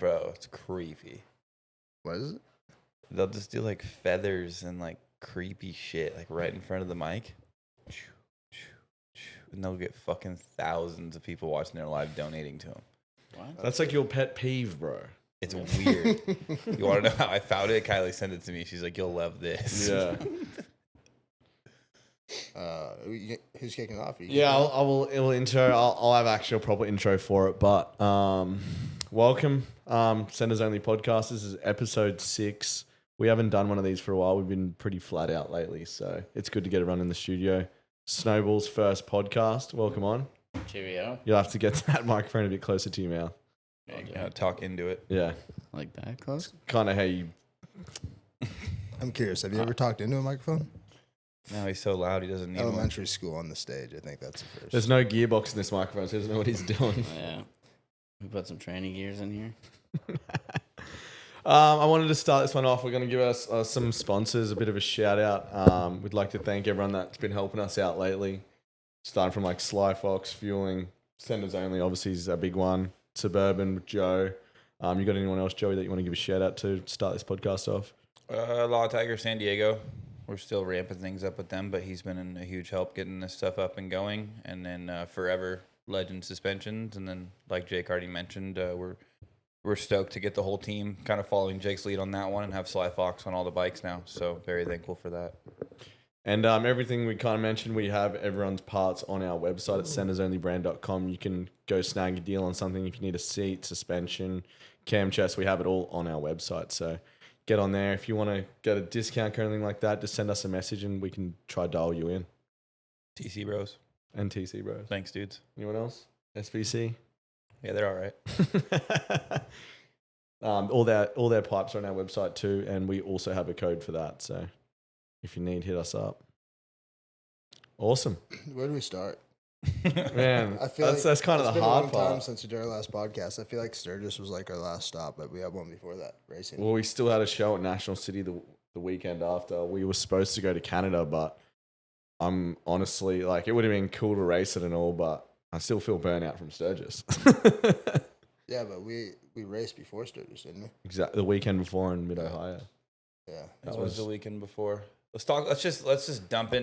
Bro, it's creepy. What is it? They'll just do like feathers and like creepy shit like right in front of the mic. And they'll get fucking thousands of people watching their live donating to them. What? That's like your pet peeve, bro. It's weird. You want to know how I found it? Kylie sent it to me. She's like, you'll love this. Yeah. Who's kicking off? Yeah, I'll intro. I'll have actually a proper intro for it. But welcome, Senders Only Podcast. This is episode 6. We haven't done one of these for a while. We've been pretty flat out lately, so it's good to get everyone in the studio. Snowball's first podcast. Welcome on. Cheerio. You'll have to get that microphone a bit closer to your mouth. Talk into it. Yeah. Like that close? Kind of how you... I'm curious. Have you ever talked into a microphone? No, he's so loud he doesn't need one. Elementary school on the stage. I think that's the first. There's no gearbox in this microphone, so he doesn't know what he's doing. Yeah. We put some training gears in here. I wanted to start this one off. We're going to give us some sponsors a bit of a shout out. We'd like to thank everyone that's been helping us out lately. Starting from like Sly Fox, Fueling, Senders Only, obviously is a big one. Suburban with Joe. You got anyone else, Joey, that you want to give a shout out to start this podcast off? Law Tiger San Diego. We're still ramping things up with them, but he's been a huge help getting this stuff up and going. And then Forever Legend Suspensions. And then, like Jake already mentioned, we're stoked to get the whole team kind of following Jake's lead on that one and have Sly Fox on all the bikes now. So very thankful for that. And everything we kind of mentioned, we have everyone's parts on our website at sendersonlybrand.com. You can go snag a deal on something if you need a seat, suspension, cam chest. We have it all on our website. So get on there. If you want to get a discount or anything like that, just send us a message and we can try dial you in. TC Bros. And TC Bros. Thanks, dudes. Anyone else? SBC? Yeah, they're all right. All their pipes are on our website too, and we also have a code for that. So if you need, hit us up. Awesome. Where do we start? Man, I feel that's kind of the hard part. It's been a long time since we did our last podcast. I feel like Sturgis was like our last stop, but we had one before that, racing. Well, we still had a show at National City the weekend after. We were supposed to go to Canada, but I'm honestly like, it would have been cool to race it and all, but I still feel burnout from Sturgis. Yeah, but we raced before Sturgis, didn't we? Exactly, the weekend before in Mid-Ohio. Yeah. That was the weekend before. Let's just jump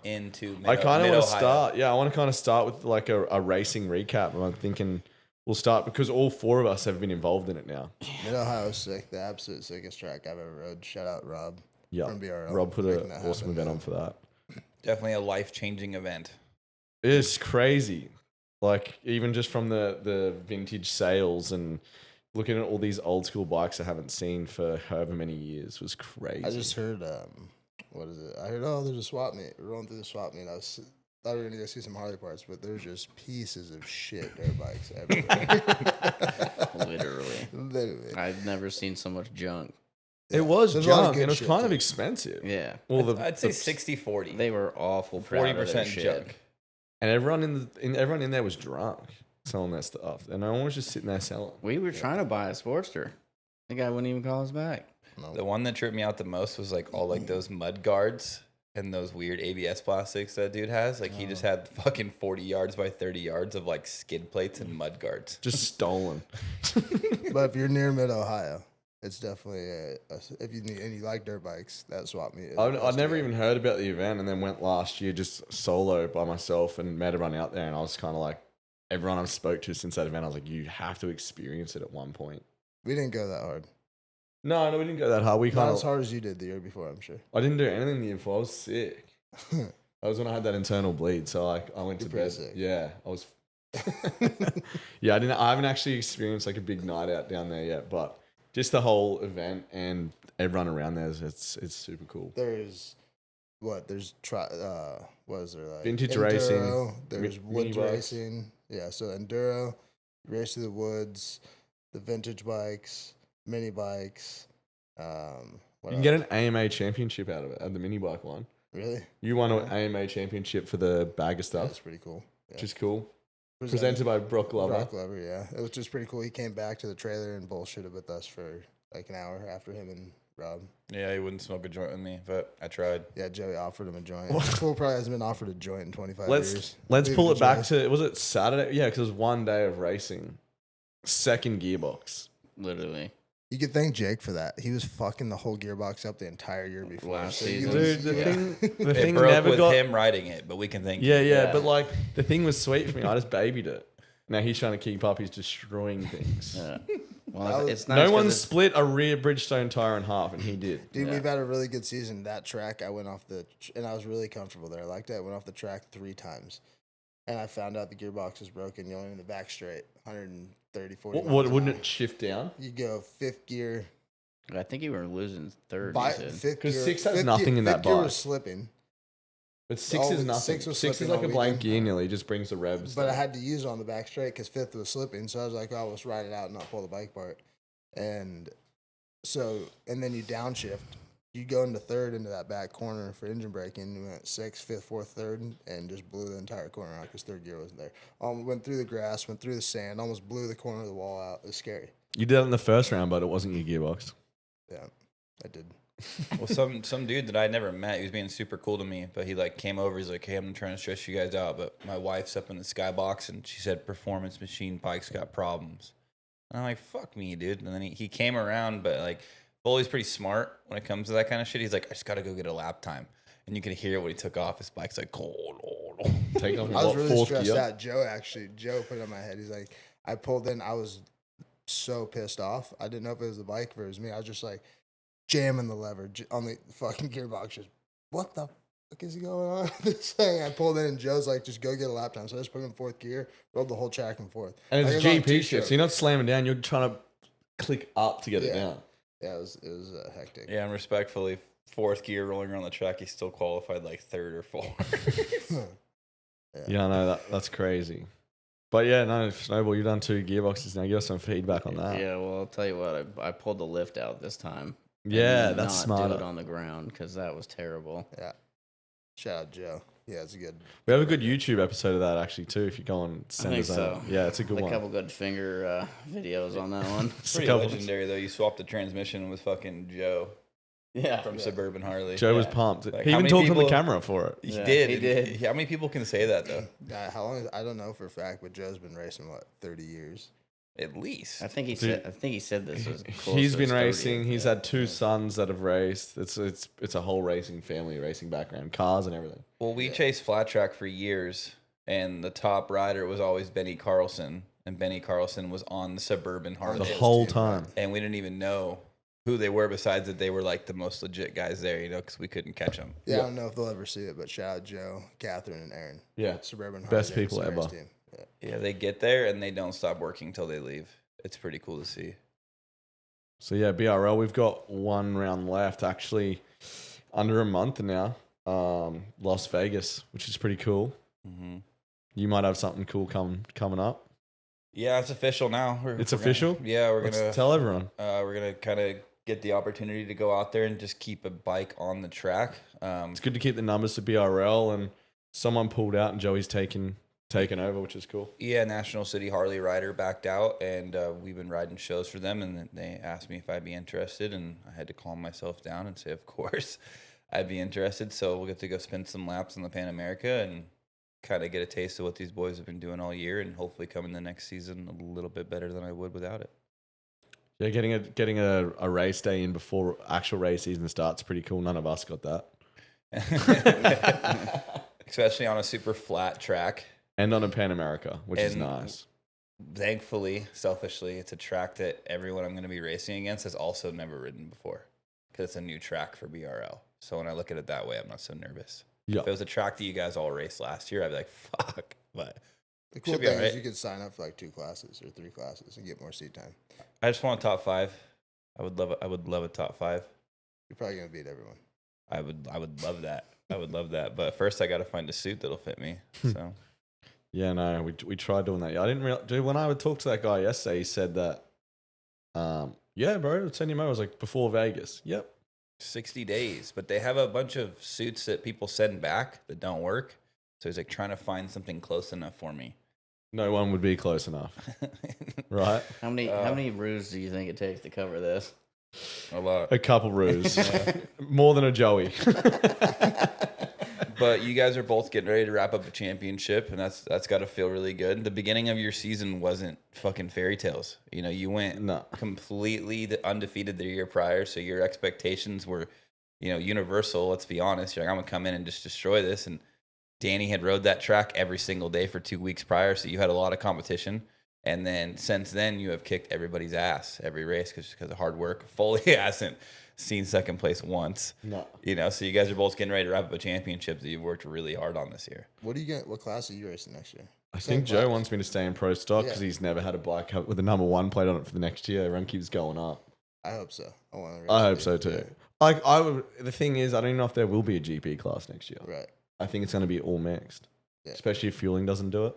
into I kind of want to start. Yeah, I want to kind of start with like a racing recap. And I'm thinking we'll start because all 4 of us have been involved in it now. Mid-Ohio is sick. The absolute sickest track I've ever rode. Shout out Rob. Yeah, From BRL. Rob put an Making that awesome happen, event man. on for that. Definitely a life-changing event. It's crazy. Like even just from the vintage sales and looking at all these old school bikes I haven't seen for however many years was crazy. I just heard, what is it? I heard, there's a swap meet. We're rolling through the swap meet. I thought we were going to go see some Harley parts, but there's just pieces of shit dirt bikes everywhere. Literally. I've never seen so much junk. It was There's a lot of junk good and it was shit, kind of too. expensive. Yeah. Well, I'd say 60-40. They were awful proud of their 40% shit. junk. and everyone in there was drunk selling their stuff, and no one was just sitting there selling. We were trying to buy a Sportster. The guy wouldn't even call us back. No. The one that tripped me out the most was like all like those mud guards and those weird ABS plastics that dude has. Like he just had fucking 40 yards by 30 yards of like skid plates and mud guards. Just stolen. But if you're near Mid-Ohio, it's definitely, if you need, and you like dirt bikes, that swap meet. I'd never even heard about the event, and then went last year just solo by myself and met everyone out there, and I was kind of like, everyone I've spoke to since that event, I was like, you have to experience it at one point. We didn't go that hard. No, we didn't go that hard. We Not kind as of. hard as you did the year before, I'm sure. I didn't do anything the year before. I was sick. That was when I had that internal bleed, so like I went to bed. Sick. Yeah, I was. Yeah, I haven't actually experienced like a big night out down there yet, but just the whole event and everyone around there, it's super cool. There's what is there like Vintage enduro, racing, there's mini woods bikes. racing. Yeah, so enduro, race through the woods, the vintage bikes, mini bikes. You can get an AMA championship out of it at the mini bike one. Really? You won an AMA championship for the bag of Yeah, stuff, that's pretty cool. Yeah. which is cool. Presented by Brock Glover. Brock Glover, yeah. It was just pretty cool. He came back to the trailer and bullshitted with us for like an hour after him and Rob. Yeah, he wouldn't smoke a joint with me, but I tried. Yeah, Joey offered him a joint. Fool probably hasn't been offered a joint in 25 Let's years. pull it back joint. to, was it Saturday? Yeah, because it was one day of racing. Second gearbox. Literally. You could thank Jake for that. He was fucking the whole gearbox up the entire year before. Last So he season. was- Dude, the It thing broke never with got. him riding it, but we can thank Yeah, you. yeah, Yeah. but like the thing was sweet for me. I just babied it. Now he's trying to keep up. He's destroying things. Yeah. That Well, was- it's nice. No 'cause one it's- split a rear Bridgestone tire in half, and he did. Dude, Yeah. we've had a really good season. That track, I went off and I was really comfortable there. I liked it. I went off the track 3 times. And I found out the gearbox was broken. You're only in the back straight, 130, 40 What, miles an wouldn't hour. it shift down? You go 5th gear. I think you were losing third. By, you said. 5th 'Cause gear. 6 has 5th nothing gear, in that 5th gear bike. was slipping. But 6 Oh, is the nothing. 6 was 6 is slipping like a all blank weekend. gear nearly. It just brings the revs. But I down. had to use it on the back straight because 5th was slipping. So I was like, oh, let's ride it out and not pull the bike apart. And so, and then you downshift. You go into 3rd into that back corner for engine braking. You went 6th, 5th, 4th, 3rd, and just blew the entire corner out because 3rd gear wasn't there. Went through the grass, went through the sand, almost blew the corner of the wall out. It was scary. You did it in the first round, but it wasn't your gearbox. Yeah, I did. Well, some dude that I never met, he was being super cool to me, but he like came over. He's like, "Hey, I'm trying to stress you guys out, but my wife's up in the skybox, and she said performance machine bikes got problems." And I'm like, "Fuck me, dude." And then he came around, but like, Bully's pretty smart when it comes to that kind of shit. He's like, "I just gotta go get a lap time," and you could hear when he took off. His bike's like, Take off I was what, really 4th stressed gear? out. Joe put it in my head. He's like, I pulled in. I was so pissed off. I didn't know if it was the bike or it was me. I was just like jamming the lever on the fucking gearbox. Just, what the fuck is going on? This thing. I pulled in and Joe's like, just go get a lap time. So I just put him in 4th gear, rolled the whole track and forth. And Like, it's it was on GP T-shirt. shift, so you're not slamming down. You're trying to click up to get it Yeah. down. Yeah, it was hectic. Yeah, and respectfully, 4th gear rolling around the track, he still qualified like 3rd or 4th. Yeah, I know that's crazy. But yeah, no, Snowball, you've done 2 gearboxes now. Give us some feedback on that. Yeah, well, I'll tell you what. I pulled the lift out this time. Yeah, And that's not smart. do it on the ground because that was terrible. Yeah. Shout out Joe. Yeah, it's a good. We have a good YouTube episode of that actually too. If you go and send think us out, so. yeah, it's a good A one. couple good finger videos on that one. It's a Pretty couple- legendary though. You swapped the transmission with fucking Joe Yeah. from Suburban Harley. Joe was Yeah. pumped. Like, he how even many talked on the people- camera for it. He Yeah, did. he did. How many people can say that though? How long? I don't know for a fact, but Joe's been racing 30 years. At least. I think he Dude, said this was. close He's to been his 30th, racing. He's yeah. had 2 sons that have raced. It's a whole racing family, racing background, cars and everything. Well, we chased flat track for years, and the top rider was always Benny Carlson, and Benny Carlson was on the Suburban Harley. The his whole team, time. right? And we didn't even know who they were, besides that they were like the most legit guys there, because we couldn't catch them. Yeah, I don't know if they'll ever see it, but shout out Joe, Catherine, and Aaron. Yeah, Suburban Best Harley people Davidson ever. race team. Yeah. Yeah, they get there and they don't stop working till they leave. It's pretty cool to see. So yeah, BRL. We've got 1 round left. Actually, under a month now. Las Vegas, which is pretty cool. Mm-hmm. You might have something cool coming up. Yeah, it's official now. It's We're official? Gonna, yeah, we're Let's gonna tell everyone. we're gonna kind of get the opportunity to go out there and just keep a bike on the track. It's good to keep the numbers to BRL, and someone pulled out, and Joey's taken over, which is cool. Yeah, National City Harley rider backed out, and we've been riding shows for them, and they asked me if I'd be interested, and I had to calm myself down and say, of course, I'd be interested. So we'll get to go spend some laps on the Pan America and kind of get a taste of what these boys have been doing all year, and hopefully come in the next season a little bit better than I would without it. Yeah, getting a race day in before actual race season starts pretty cool. None of us got that. Especially on a super flat track. And on a Pan America, which is And- nice. Thankfully, selfishly, it's a track that everyone I'm going to be racing against has also never ridden before, because it's a new track for BRL. So when I look at it that way, I'm not so nervous. Yeah. If it was a track that you guys all raced last year, I'd be like, fuck. But The cool Should be thing alright. is you could sign up for like 2 classes or 3 classes and get more seat time. I just want a top 5. I would love a top 5. You're probably gonna beat everyone. I would love that. I would love that. But first, I got to find a suit that'll fit me. So Yeah, no, we tried doing that. I didn't realize, dude, when I would talk to that guy yesterday, he said that, yeah, bro, 10 year I was like, before Vegas. Yep. 60 days. But they have a bunch of suits that people send back that don't work. So he's like trying to find something close enough for me. No one would be close enough, right? How many roos do you think it takes to cover this? A lot. A couple roos. More than a Joey. But you guys are both getting ready to wrap up a championship, and that's got to feel really good. The beginning of your season wasn't fucking fairy tales. You know, you went completely undefeated the year prior, so your expectations were, you know, universal. Let's be honest. You're like, I'm gonna come in and just destroy this. And Danny had rode that track every single day for 2 weeks prior, so you had a lot of competition. And then since then, you have kicked everybody's ass every race because of hard work. Foley hasn't seen second place once. No. You know, so you guys are both getting ready to wrap up a championship that you've worked really hard on this year. What do you get? What class are you racing next year? I think Joe wants me to stay in pro stock because he's never had a bike with the number 1 plate on it for the next year. Everyone keeps going up. I hope so. I hope so too. Like the thing is, I don't even know if there will be a GP class next year. Right. I think it's going to be all mixed, especially if fueling doesn't do it.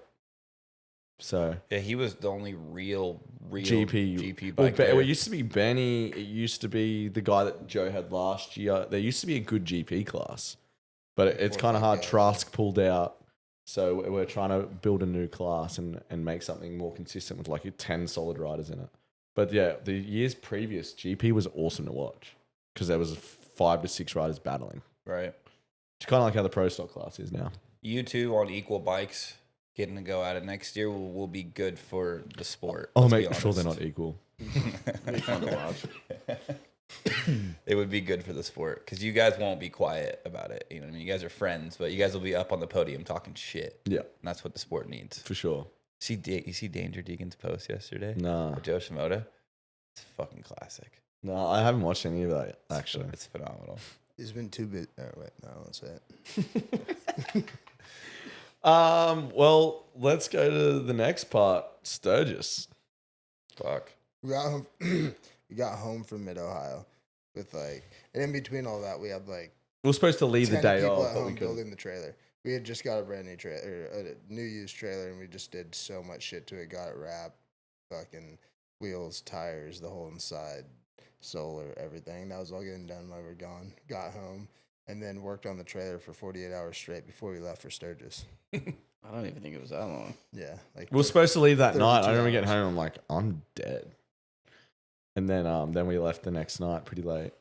So yeah, he was the only real GP bike. Well, it used to be Benny. It used to be the guy that Joe had last year. There used to be a good GP class, but it's kind of hard. Trask pulled out, so we're trying to build a new class and make something more consistent with like 10 solid riders in it. But yeah, the years previous, GP was awesome to watch because there was 5 to 6 riders battling. Right. It's kind of like how the pro stock class is now. You two on equal bikes getting to go at it next year will be good for the sport. I'll make sure they're not equal. It'll be fun to watch. It would be good for the sport because you guys won't be quiet about it. You know what I mean? You guys are friends, but you guys will be up on the podium talking shit. Yeah. And that's what the sport needs. For sure. You see Danger Deegan's post yesterday? Nah. With Joe Shimoda? It's fucking classic. No, I haven't watched any of that actually. It's phenomenal. He's been too big. Oh, wait, no, I won't say it. Well, let's go to the next part. Sturgis. Fuck. We got home from Mid Ohio with and in between all that, we had We were supposed to leave the 10 day people off, at but we home couldn't. building the trailer. We had just got a brand new trailer, a new used trailer, and we just did so much shit to it. Got it wrapped, fucking wheels, tires, the whole inside, solar, everything. That was all getting done while we were gone. Got home and then worked on the trailer for 48 hours straight before we left for Sturgis. I don't even think it was that long. Yeah, We were supposed to leave that night. I 32 remember getting hours. home. I'm like, I'm dead. And then we left the next night pretty late.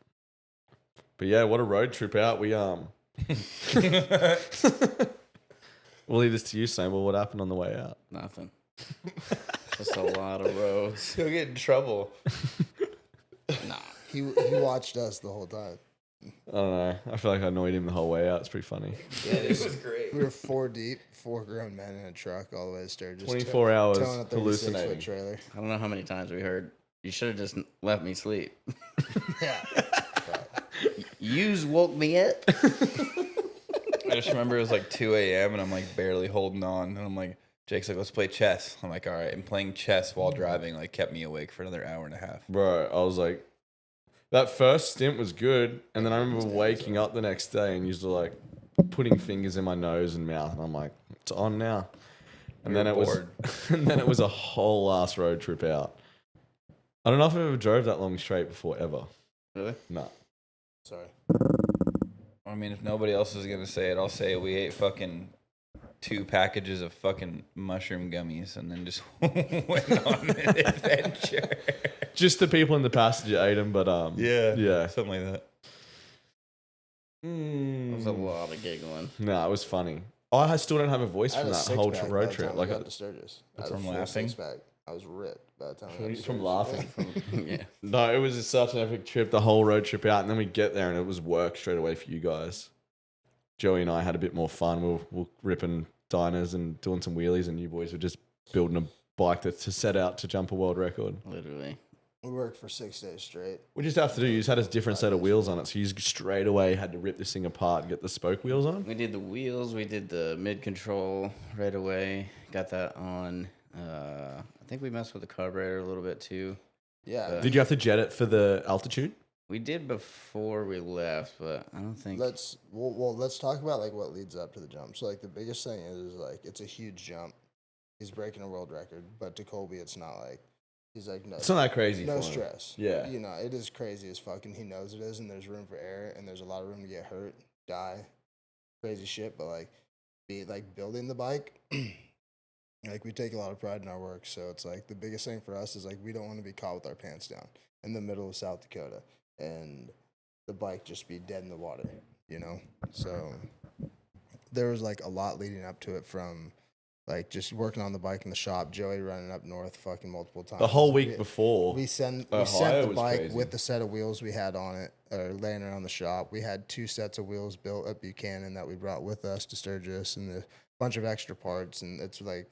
But yeah, what a road trip out. We We'll leave this to you, Snowball. What happened on the way out? Nothing. Just a lot of roads. He'll get in trouble. Nah. He watched us the whole time. I don't know. I feel like I annoyed him the whole way out. It's pretty funny. Yeah, this was great. We were 4 deep, 4 grown men in a truck all the way to Sturgis. 24 hours towing a 36-foot hallucinating. trailer. I don't know how many times we heard, you should have just left me sleep. Yeah. Yous woke me up. I just remember it was like 2 a.m. and I'm like barely holding on. And I'm like, Jake's like, let's play chess. I'm like, all right. And playing chess while driving like kept me awake for another hour and a half. Bro, I was like, that first stint was good. And then I remember waking up the next day and used to like putting fingers in my nose and mouth. And I'm like, it's on now. And then it was, and then it was a whole ass road trip out. I don't know if I ever drove that long straight before ever. Really? No. Sorry. I mean, if nobody else is going to say it, I'll say it. We ate fucking 2 packages of fucking mushroom gummies and then just went on an adventure. Just the people in the passenger ate them, but yeah. Something like that. It was a lot of giggling. No, it was funny. I still don't have a voice I had from a that whole six-pack by road the trip. time Like we got to Sturgis. I had a From full laughing? six-pack. I was ripped by the time we got to from Sturgis. laughing. Yeah. No, it was such an epic trip, the whole road trip out, and then we get there and it was work straight away for you guys. Joey and I had a bit more fun. We were ripping diners and doing some wheelies, and you boys were just building a bike that's to set out to jump a world record. Literally. We worked for 6 days straight. What you just have to do, you just had a different set of wheels on it, so you straight away had to rip this thing apart and get the spoke wheels on. We did the wheels. We did the mid control right away. Got that on. I think we messed with the carburetor a little bit too. Yeah. Did you have to jet it for the altitude? We did before we left, but I don't think. let's talk about like what leads up to the jump. So like the biggest thing is like it's a huge jump. He's breaking a world record, but to Colby, it's not like he's like no. It's not that crazy. No for him. stress. Yeah. You know, it is crazy as fuck, and he knows it is, and there's room for error, and there's a lot of room to get hurt, die, crazy shit. But like, building the bike, like we take a lot of pride in our work. So it's like the biggest thing for us is like we don't want to be caught with our pants down in the middle of South Dakota, and the bike just be dead in the water, you know. So there was like a lot leading up to it, from like just working on the bike in the shop, Joey running up north fucking multiple times. The whole week before. We sent Ohio the was bike crazy. with the set of wheels we had on it, or laying around the shop. We had 2 sets of wheels built at Buchanan that we brought with us to Sturgis, and a bunch of extra parts. And it's like,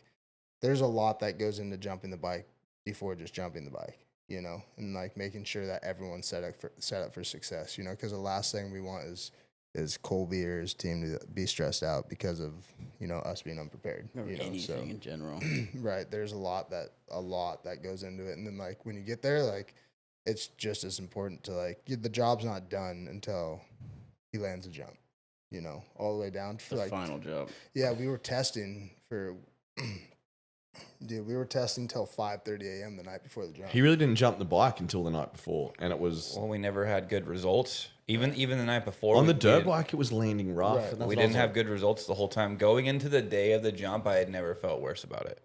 there's a lot that goes into jumping the bike before just jumping the bike, you know, and like making sure that everyone's set up for success, you know, because the last thing we want is Colby or his team to be stressed out because of, you know, us being unprepared. Or You know, anything in general. right. There's a lot that goes into it. And then like when you get there, like it's just as important to like, the job's not done until he lands a jump, you know, all the way down for The like final job. Yeah, we were testing for dude, we were testing till 5:30 a.m. the night before the jump. He really didn't jump the bike until the night before, and it was Well, we never had good results. Even the night before on we the dirt did- bike. It was landing rough. Right. And that's we what I didn't was have like, good results the whole time. Going into the day of the jump, I had never felt worse about it.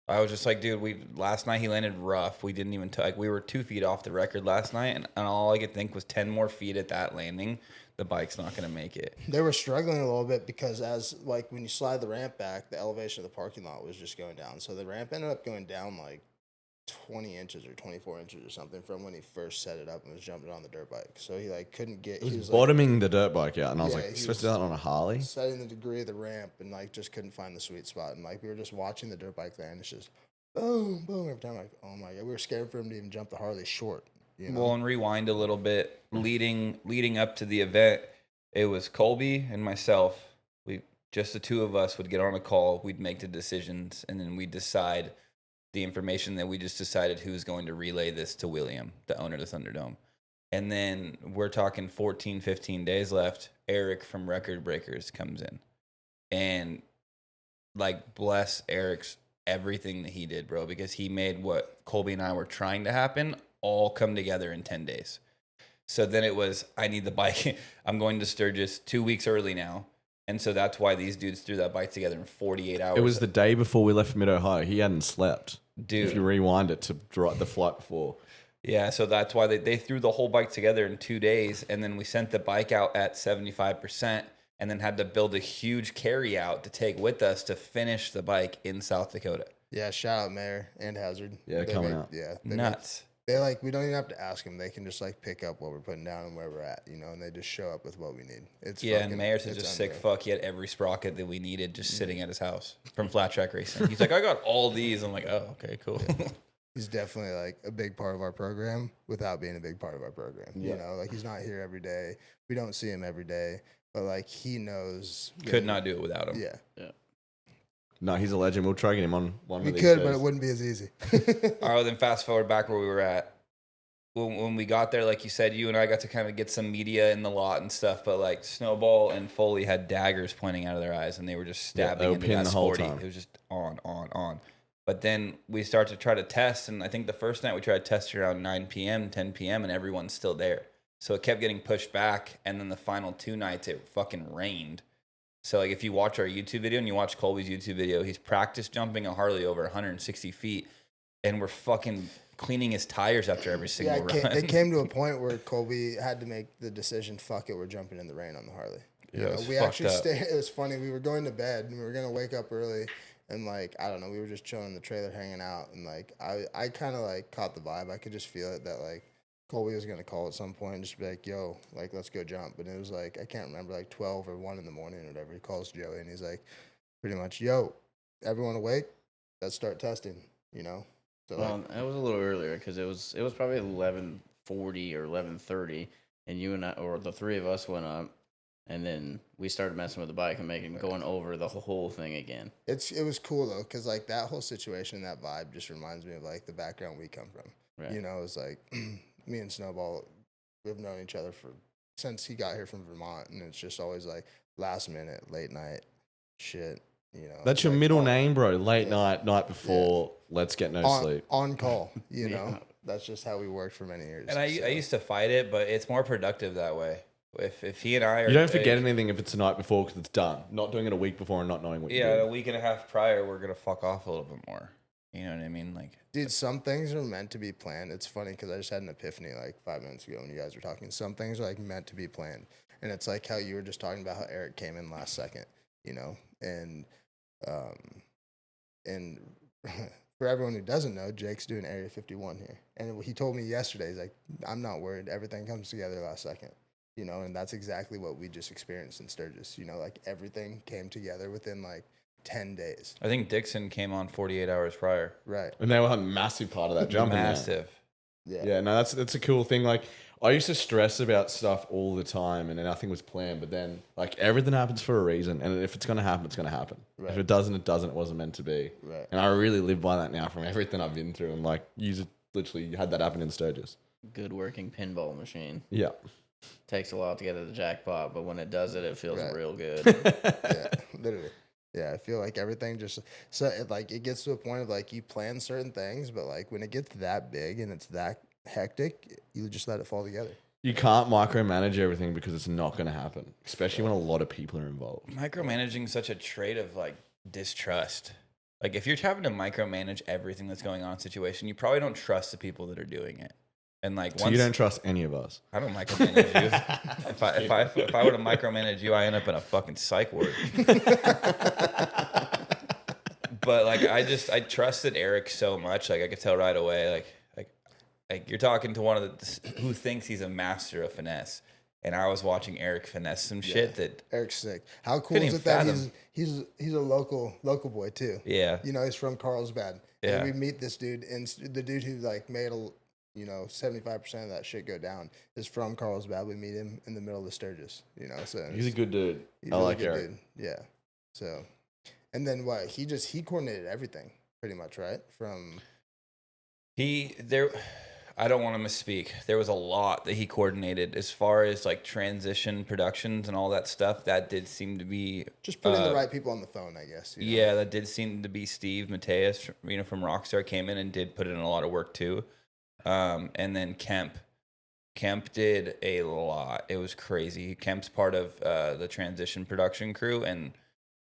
I was just like, dude, last night he landed rough. We didn't even like we were 2 feet off the record last night, and all I could think was 10 more feet at that landing. The bike's not gonna make it. They were struggling a little bit because as like when you slide the ramp back, the elevation of the parking lot was just going down. So the ramp ended up going down like 20 inches or 24 inches or something from when he first set it up and was jumping on the dirt bike. So he like couldn't get. it was He was bottoming the dirt bike out, and I was Yeah, like, he "You supposed to was- do that on a Harley?" like setting the degree of the ramp and like just couldn't find the sweet spot. And like we were just watching the dirt bike land. It's just boom, boom every time. Like, oh my god, we were scared for him to even jump the Harley short. You know? Well, and rewind a little bit, leading up to the event, it was Colby and myself. We just the two of us would get on a call. We'd make the decisions, and then we'd decide the information that we just decided who's going to relay this to William, the owner of the Thunderdome. And then we're talking 14, 15 days left. Eric from Record Breakers comes in, and like bless Eric's everything that he did, bro, because he made what Colby and I were trying to happen all come together in 10 days. So then it was, I need the bike. I'm going to Sturgis 2 weeks early now. And so that's why these dudes threw that bike together in 48 hours. It was the day before we left Mid Ohio. He hadn't slept. Dude. If you rewind it to the flight before. Yeah, so that's why they threw the whole bike together in 2 days. And then we sent the bike out at 75% and then had to build a huge carry out to take with us to finish the bike in South Dakota. Yeah, shout out Mayor and Hazard. Yeah, They coming make- out. Yeah, Nuts. They like, we don't even have to ask them. They can just like pick up what we're putting down and where we're at, you know, and they just show up with what we need. It's Yeah, fucking, and Mayer's such a it's sick unreal. fuck. He had every sprocket that we needed just sitting at his house from Flat Track Racing. He's like, I got all these. I'm like, oh, okay, cool. He's definitely like a big part of our program without being a big part of our program. Yeah. You know, like he's not here every day. We don't see him every day, but like he knows. Could not do it without him. Yeah, No, he's a legend. We'll try getting him on one we of these could, days. but it wouldn't be as easy. All right, then fast forward back where we were at. When we got there, like you said, you and I got to kind of get some media in the lot and stuff, but like Snowball and Foley had daggers pointing out of their eyes, and they were just stabbing they were into pinning that the whole sporty. time. It was just on. But then we start to try to test, and I think the first night we tried to test around 9 p.m., 10 p.m., and everyone's still there. So it kept getting pushed back, and then the final 2 nights it fucking rained. So like if you watch our YouTube video and you watch Colby's YouTube video, he's practice jumping a Harley over 160 feet, and we're fucking cleaning his tires after every single yeah, run. it came to a point where Colby had to make the decision, fuck it, we're jumping in the rain on the Harley. Yeah, You it know, was we fucked actually up. stayed, it was funny, we were going to bed and we were going to wake up early and like, I don't know, we were just chilling in the trailer hanging out and like, I kind of like caught the vibe. I could just feel it that like Colby was going to call at some point and just be like, yo, like, let's go jump. And it was like, I can't remember, like 12 or 1 in the morning or whatever. He calls Joey and he's like, pretty much, yo, everyone awake? Let's start testing, you know? So Well, it was a little earlier because it was probably 11:40 or 11:30, and you and I, or the three of us, went up, and then we started messing with the bike and going over the whole thing again. it was cool though, because like that whole situation, that vibe just reminds me of like the background we come from. Right. You know, it's like me and Snowball, we've known each other since he got here from Vermont, and it's just always like last minute, late night shit. You know, That's your like, middle name, bro. Late Yeah. night before. Let's get no sleep. on call. You know, Yeah. that's just how we worked for many years. And I used to fight it, but it's more productive that way. If he and I are... You don't forget anything if it's the night before because it's done. Not doing it a week before and not knowing what you Yeah, did. a week and a half prior, we're going to fuck off a little bit more. You know what I mean? Like, Dude, some things are meant to be planned. It's funny because I just had an epiphany like 5 minutes ago when you guys were talking. Some things are like meant to be planned. And it's like how you were just talking about how Eric came in last second. you know, and for everyone who doesn't know, Jake's doing Area 51 here. And he told me yesterday, he's like, I'm not worried. Everything comes together last second, you know, and that's exactly what we just experienced in Sturgis. You know, like everything came together within like 10 days. I think Dixon came on 48 hours prior. Right. And they were a massive part of that jump. Massive. Yeah. Yeah, no, that's a cool thing. Like, I used to stress about stuff all the time, and then nothing was planned. But then, like, everything happens for a reason, and if it's gonna happen, it's gonna happen. Right. If it doesn't, it doesn't. It wasn't meant to be. Right. And I really live by that now from everything I've been through. And like, you just literally had that happen in Sturgis. Good working pinball machine. Yeah. Takes a lot to get to the jackpot, but when it does it, it feels Right. real good. Yeah, literally. Yeah, I feel like everything just so it gets to a point of like you plan certain things, but like when it gets that big and it's that hectic, you just let it fall together. You can't micromanage everything because it's not going to happen, especially when a lot of people are involved. Micromanaging is such a trait of like distrust. Like if you're having to micromanage everything that's going on in a situation, you probably don't trust the people that are doing it. And like So once you don't trust any of us. I don't micromanage you. If I were to micromanage you, I end up in a fucking psych ward. But like I trusted Eric so much. Like I could tell right away. Like you're talking to one of the who thinks he's a master of finesse, and I was watching Eric finesse some shit that Eric's sick. How cool Couldn't is even it that fathom. he's a local boy too? yeah. You know, he's from Carlsbad. Yeah. And we meet this dude, and the dude who like made 75% of that shit go down is from Carlsbad. We meet him in the middle of the Sturgis. You know, so He's a good dude. he's I a really like good Eric. dude. Yeah. So, and then what? He coordinated everything pretty much, right? From I don't want to misspeak. There was a lot that he coordinated as far as like transition productions and all that stuff. That did seem to be just putting the right people on the phone, I guess. You know? Yeah, that did seem to be Steve Mateus, from Rockstar came in and did put in a lot of work too. And then Kemp did a lot. It was crazy. Kemp's part of the transition production crew, and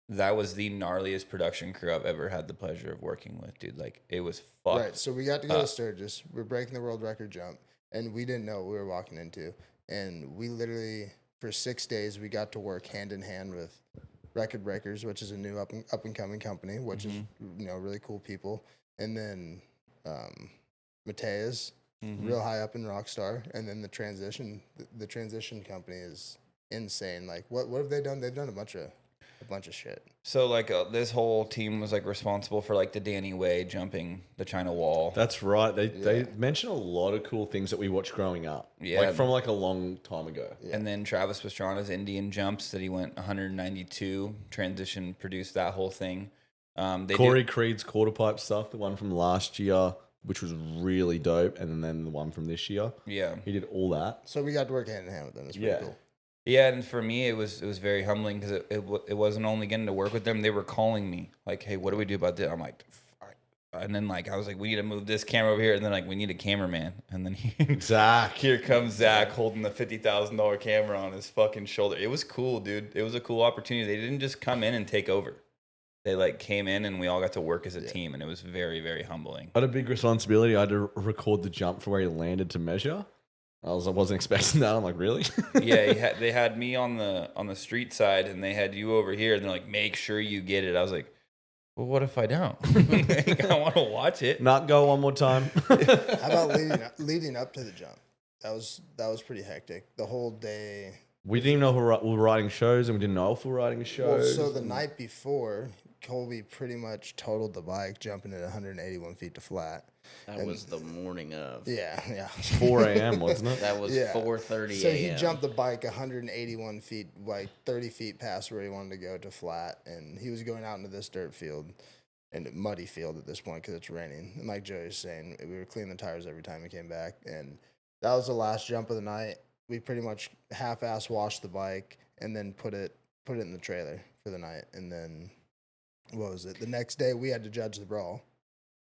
that was the gnarliest production crew I've ever had the pleasure of working with, dude. Like it was fucked. Right. So we got to go to Sturgis. We're breaking the world record jump, and we didn't know what we were walking into. And we literally, for 6 days, we got to work hand in hand with Record Breakers, which is a new up and coming company, which is really cool people. And then Mateus, real high up in Rockstar, and then the transition company is insane. Like what have they done? They've done a bunch of shit. So like this whole team was like responsible for like the Danny Way jumping the China Wall. That's right. They mention a lot of cool things that we watched growing up. Yeah. Like from like a long time ago. Yeah. And then Travis Pastrana's Indian jumps that he went 192 transition, produced that whole thing. Corey Creed's quarter pipe stuff, the one from last year, which was really dope, and then the one from this year. Yeah. He did all that. So we got to work hand in hand with them. It's pretty cool. Yeah, and for me, it was very humbling because it wasn't only getting to work with them. They were calling me like, "Hey, what do we do about this?" I'm like, and then like I was like, "We need to move this camera over here," and then like, "We need a cameraman," and then Zach. here comes Zach holding the $50,000 camera on his fucking shoulder. It was cool, dude. It was a cool opportunity. They didn't just come in and take over. They like came in and we all got to work as a team, and it was very, very humbling. I had a big responsibility. I had to record the jump from where he landed to measure. I wasn't expecting that. I'm like, really? Yeah, they had me on the street side, and they had you over here, and they're like, make sure you get it. I was like, well, what if I don't? Like, I want to watch it. Not go one more time. How about leading up to the jump? That was pretty hectic. The whole day. We didn't even know we were writing shows, and we didn't know if we were writing shows. Well, so the night before, Colby pretty much totaled the bike, jumping at 181 feet to flat. That was the morning of. Yeah. 4 a.m., wasn't it? That was 4:30 a.m. So he jumped the bike 181 feet, like 30 feet past where he wanted to go to flat, and he was going out into this dirt field, and muddy field at this point because it's raining. And like Joey was saying, we were cleaning the tires every time he came back, and that was the last jump of the night. We pretty much half-ass washed the bike and then put it in the trailer for the night, and then what was it? The next day we had to judge the brawl.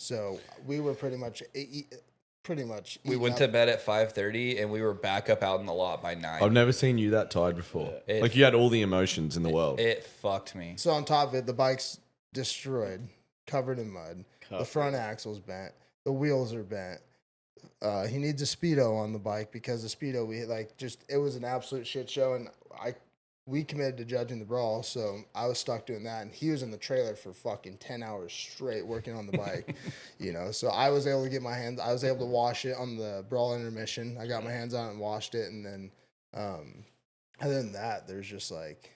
So we were pretty much. We went to bed at 5:30, and we were back up out in the lot by 9. I've never seen you that tired before. Like you had all the emotions in the world. It fucked me. So on top of it, the bike's destroyed, covered in mud. The front axle's bent. The wheels are bent. He needs a Speedo on the bike because the Speedo it was an absolute shit show, and we committed to judging the brawl, so I was stuck doing that, and he was in the trailer for fucking 10 hours straight working on the bike, So I was able to get my hands. I was able to wash it on the brawl intermission. I got my hands on it and washed it, and then other than that, there's just like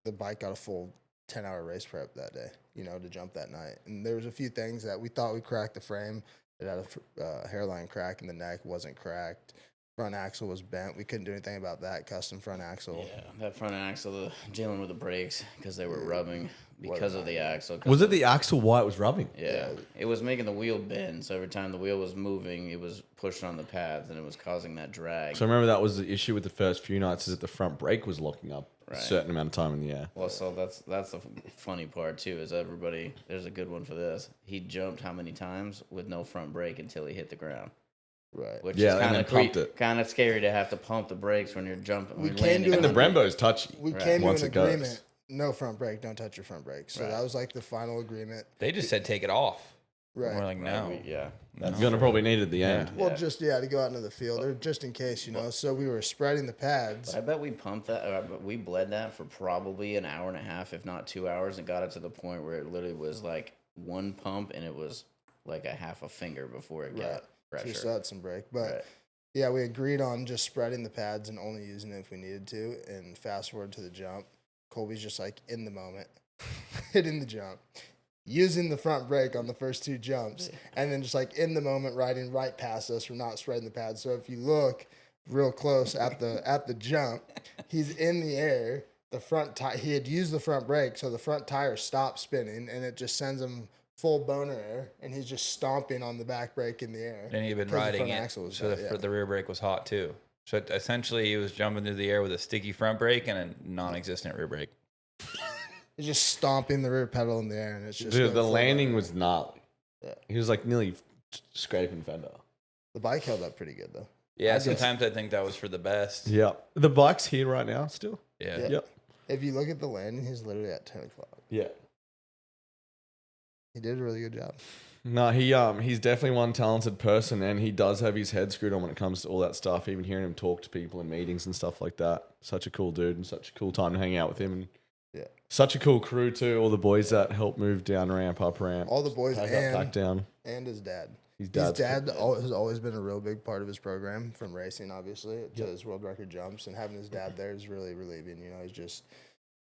the bike got a full 10-hour race prep that day, to jump that night. And there was a few things that we thought we cracked the frame. It had a hairline crack in the neck, wasn't cracked. Front axle was bent. We couldn't do anything about that. Custom front axle. Yeah, that front axle, dealing with the brakes because they were rubbing because of the axle. Was it the axle why it was rubbing? Yeah, it was making the wheel bend. So every time the wheel was moving, it was pushing on the pads and it was causing that drag. So I remember that was the issue with the first few nights is that the front brake was locking up a certain amount of time in the air. Well, so that's the funny part too. Is everybody? There's a good one for this. He jumped how many times with no front brake until he hit the ground. Right. Which Yeah, is and then pumped it. kind of scary to have to pump the brakes when you're jumping. We when can landing do And it the on Brembo's touchy. We came to once an it goes. agreement. No front brake. Don't touch your front brake. So that was like the final agreement. They just said take it off. Right. We're like, no. Yeah. You're going to probably need it at the end. Well, Yeah. just to go out into the field, or just in case, So we were spreading the pads. I bet we pumped that. We bled that for probably an hour and a half, if not 2 hours, and got it to the point where it literally was like one pump, and it was like a half a finger before it got So we pressure. still had some brake, but Right. yeah, we agreed on just spreading the pads and only using it if we needed to. And fast forward to the jump, Colby's just like in the moment, hitting the jump, using the front brake on the first two jumps, and then just like in the moment riding right past us for not spreading the pads. So if you look real close at the jump, he's in the air. The front tire, he had used the front brake, so the front tire stopped spinning, and it just sends him full boner air, and he's just stomping on the back brake in the air. And he'd been 'Cause the riding front it, axle was so bent, the rear brake was hot too. So essentially, he was jumping through the air with a sticky front brake and a non-existent rear brake. He's just stomping the rear pedal in the air, and it's just Dude, going the full landing boner. was gnarly. Yeah. He was like nearly scraping fender. The bike held up pretty good though. Yeah, sometimes I think that was for the best. Yeah. The bike's here right now still. Yeah. Yeah. Yep. If you look at the landing, he's literally at 10 o'clock. Yeah. He did a really good job. No, he's definitely one talented person, and he does have his head screwed on when it comes to all that stuff. Even hearing him talk to people in meetings and stuff like that, such a cool dude, and such a cool time to hang out with him, and Yeah. such a cool crew too. All the boys that help move down ramp, up ramp, All the boys pack and up, pack down. and his dad. His His dad's dad has always been a real big part of his program, from racing, obviously, to his world record jumps. And having his dad there is really relieving. He's just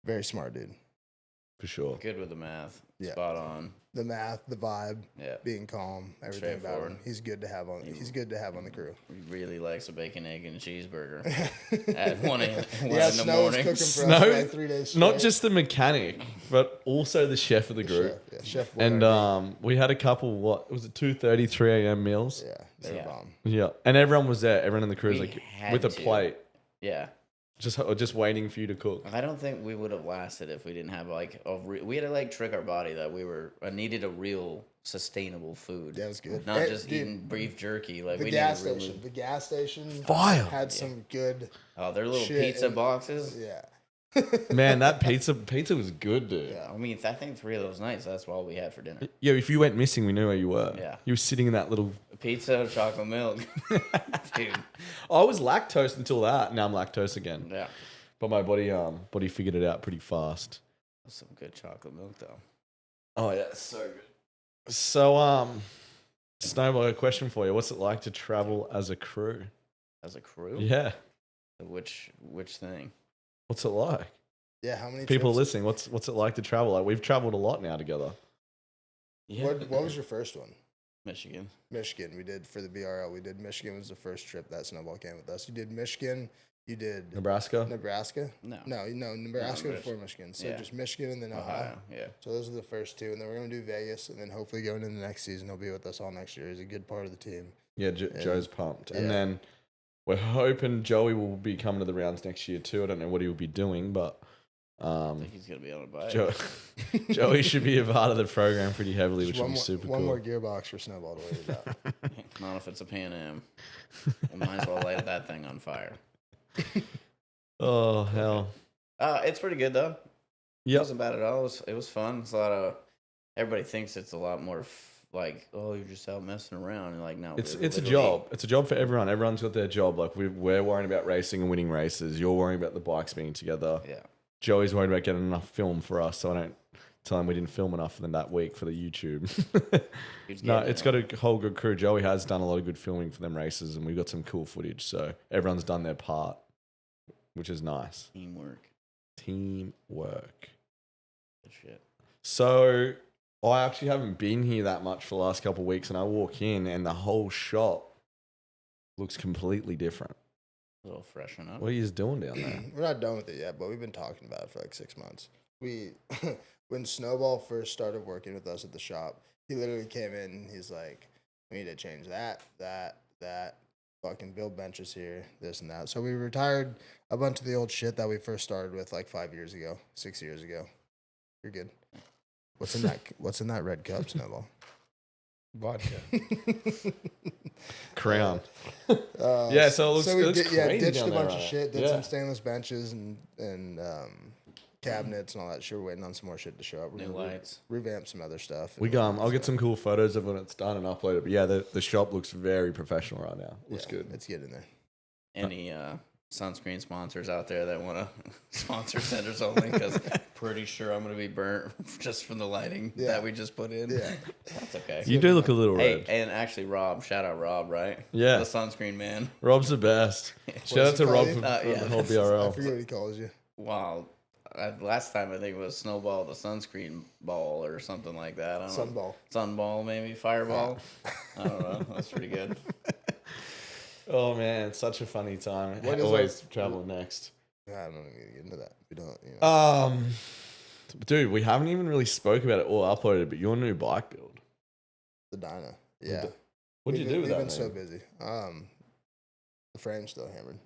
very smart dude. for sure. Good with the math. Yeah. Spot on. The math, the vibe, Yeah. being calm, everything about Straightforward. him. He's good to have on. He's good to have on the crew. He really likes a bacon, egg, and cheeseburger at 1 Yeah, in the Snow was morning. cooking for Snow- us for like 3 days straight. Not just the mechanic, but also the chef of the group. Chef, Chef And Boyardee. we had a couple. What was it? 2:30, 3 a.m. meals. Yeah, they were Yeah. bomb. Yeah, and everyone was there. Everyone in the crew was We like had with a to. plate, Yeah. just waiting for you to cook. I don't think we would have lasted if we didn't have like we had to like trick our body that we were needed a real sustainable food. Yeah, it was good. Not And, just dude, eating beef jerky. Like The we gas needed station. The gas station Fire. had some good. Oh, their little shit pizza in- boxes. Yeah. Man, that pizza was good, dude. Yeah. I mean, I think 3 of those nights. That's all we had for dinner. Yeah, if you went missing, we knew where you were. Yeah. You were sitting in that little. Pizza, chocolate milk, dude. I was lactose until that. Now I'm lactose again. Yeah, But my body figured it out pretty fast. that's some good chocolate milk though. Oh yeah, so good. So Snowball, a question for you. What's it like to travel as a crew? As a crew, Yeah. Which thing? What's it like? Yeah. How many People trips? listening, what's it like to travel? Like we've traveled a lot now together. Yeah, What was your first one? Michigan? Michigan. We did for the BRL. We did Michigan was the first trip that Snowball came with us. You did Michigan. You did Nebraska. Nebraska. No, No, Nebraska No, before Michigan. So yeah. just Michigan and then Ohio. Ohio. Yeah, So those are the first two, and then we're gonna do Vegas, and then hopefully going into the next season, he'll be with us all next year. He's a good part of the team. Yeah, And- Joe's pumped. And yeah. then we're hoping Joey will be coming to the rounds next year too. I don't know what he will be doing, but I think he's gonna be on a bike. Joey should be a part of the program pretty heavily, which Just would be super one cool. more gearbox for Snowball to worry about. Not if it's a Pan Am. We might as well light that thing on fire. Oh hell. It's pretty good though. It Yep. wasn't bad at all. It was fun. It's a lot of everybody thinks it's a lot more like, oh, you're just out messing around. And like, no, It's we're a literally- job. It's a job for everyone. Everyone's got their job. Like we're worrying about racing and winning races. You're worrying about the bikes being together. Yeah. Joey's worried about getting enough film for us, so I don't tell him we didn't film enough for them that week for the YouTube. He's No, getting it's it. got a whole good crew. Joey has done a lot of good filming for them races, and we've got some cool footage. So everyone's done their part, which is nice. Teamwork. Teamwork. Good shit. So I actually haven't been here that much for the last couple of weeks, and I walk in, and the whole shop looks completely different. A little freshen up. What are you doing down there? We're not done with it yet, but we've been talking about it for like 6 months. We, when Snowball first started working with us at the shop, he literally came in and he's like, we need to change that, fucking build benches here, this and that. So we retired a bunch of the old shit that we first started with like 5 years ago, 6 years ago. You're good. What's in that red cup, Snowball? Vodka. Crown. Yeah, so it looks crazy ditched down a there bunch right of now. shit, did Yeah. some stainless benches and cabinets and all that shit. We're waiting on some more shit to show up. We're New gonna lights. revamp some other stuff. We I'll get some cool photos of when it's done and upload it. But yeah, the shop looks very professional right now. Looks Yeah, good. It's getting there. Any sunscreen sponsors out there that want to sponsor Centers Only? Because pretty sure I'm going to be burnt just from the lighting Yeah. that we just put in. Yeah. That's okay. You do look a little Hey, red. and actually, Rob, shout out Rob, right? Yeah. The sunscreen man. Rob's the best. Shout does out he to call Rob you? for Yeah, the whole I BRL. forget what he calls you. Wow. Last time I think it was Snowball the sunscreen ball or something like that. I don't know. Sunball. Sunball, maybe. Fireball. I don't know. That's pretty good. Oh man, it's such a funny time. What is Always traveling next. I don't even get into that. We don't. You know. Dude, we haven't even really spoke about it or uploaded, but your new bike build. The Dyna. Yeah. What did you do with that? We've been so man? busy. The frame's still hammered.